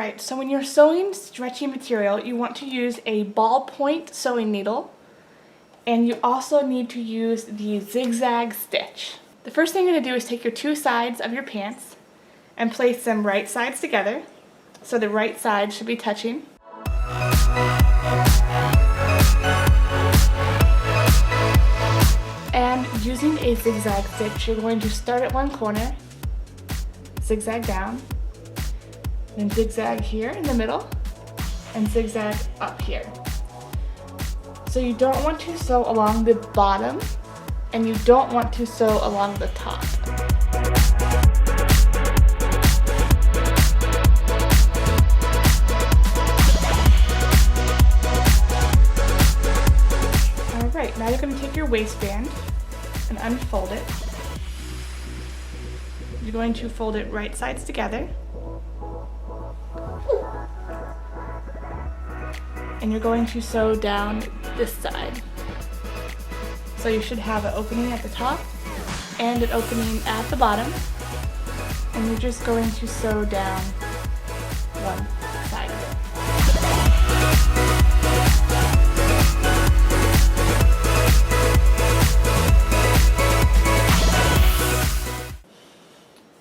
Alright, so when you're sewing stretchy material, you want to use a ballpoint sewing needle, and you also need to use the zigzag stitch. The first thing you're going to do is take your two sides of your pants and place them right sides together, so the right side should be touching. And using a zigzag stitch, you're going to start at one corner, zigzag down, then zigzag here in the middle, and zigzag up here. So you don't want to sew along the bottom, and you don't want to sew along the top. Alright, now you're going to take your waistband and unfold it. You're going to fold it right sides together. And you're going to sew down this side. So you should have an opening at the top and an opening at the bottom. And you're just going to sew down one side of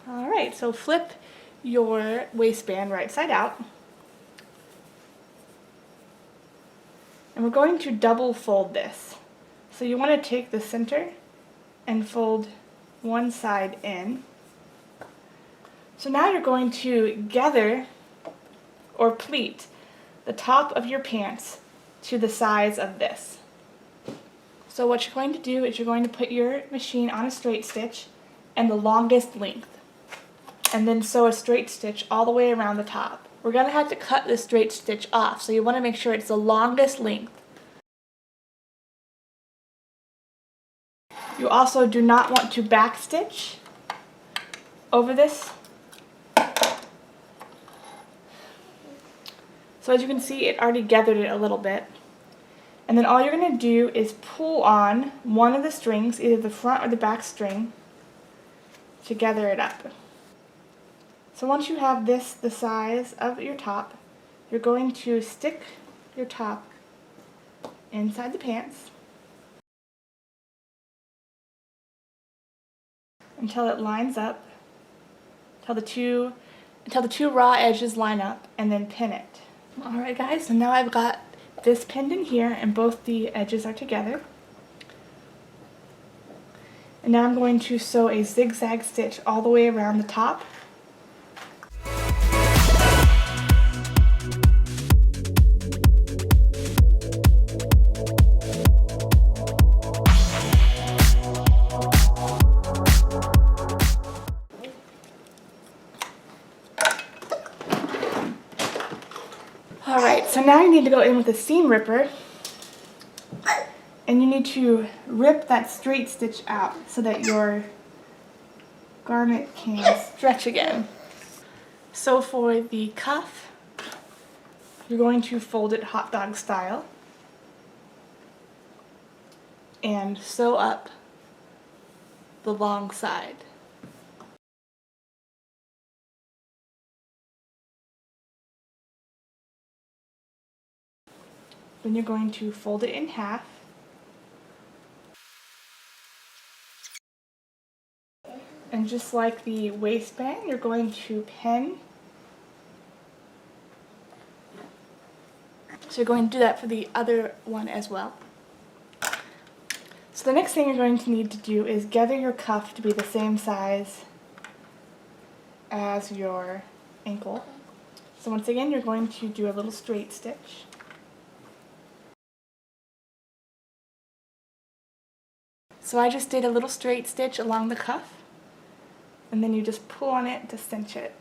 it. Alright, so flip your waistband right side out. And we're going to double fold this. So you want to take the center and fold one side in. So now you're going to gather or pleat the top of your pants to the size of this. So what you're going to do is you're going to put your machine on a straight stitch and the longest length, and then sew a straight stitch all the way around the top. We're going to have to cut the straight stitch off, so you want to make sure it's the longest length. You also do not want to back stitch over this. So as you can see, it already gathered it a little bit. And then all you're going to do is pull on one of the strings, either the front or the back string, to gather it up. So once you have this the size of your top, you're going to stick your top inside the pants until it lines up, until the two raw edges line up, and then pin it. Alright guys, so now I've got this pinned in here and both the edges are together. And now I'm going to sew a zigzag stitch all the way around the top. Alright, so now you need to go in with a seam ripper, and you need to rip that straight stitch out so that your garment can stretch again. So for the cuff, you're going to fold it hot dog style and sew up the long side. Then you're going to fold it in half. And just like the waistband, you're going to pin. So you're going to do that for the other one as well. So the next thing you're going to need to do is gather your cuff to be the same size as your ankle. So once again, you're going to do a little straight stitch. So I just did a little straight stitch along the cuff, and then you just pull on it to cinch it.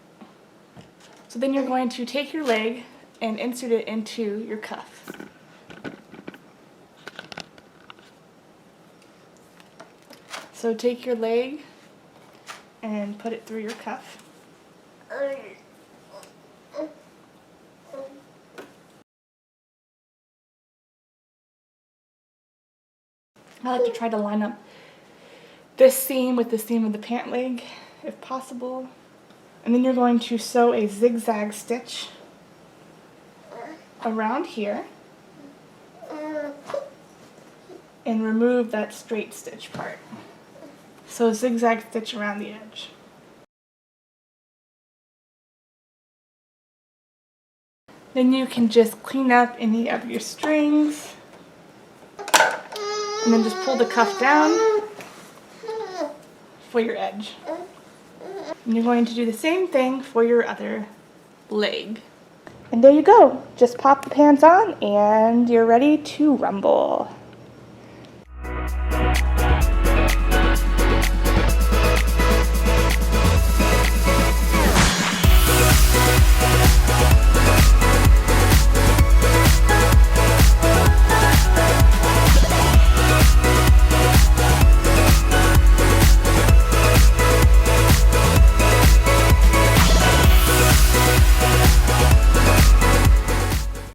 So then you're going to take your leg and insert it into your cuff. So take your leg and put it through your cuff. I like to try to line up this seam with the seam of the pant leg, if possible. And then you're going to sew a zigzag stitch around here and remove that straight stitch part. So zigzag stitch around the edge. Then you can just clean up any of your strings and then just pull the cuff down for your edge. And you're going to do the same thing for your other leg. And there you go. Just pop the pants on and you're ready to rumble.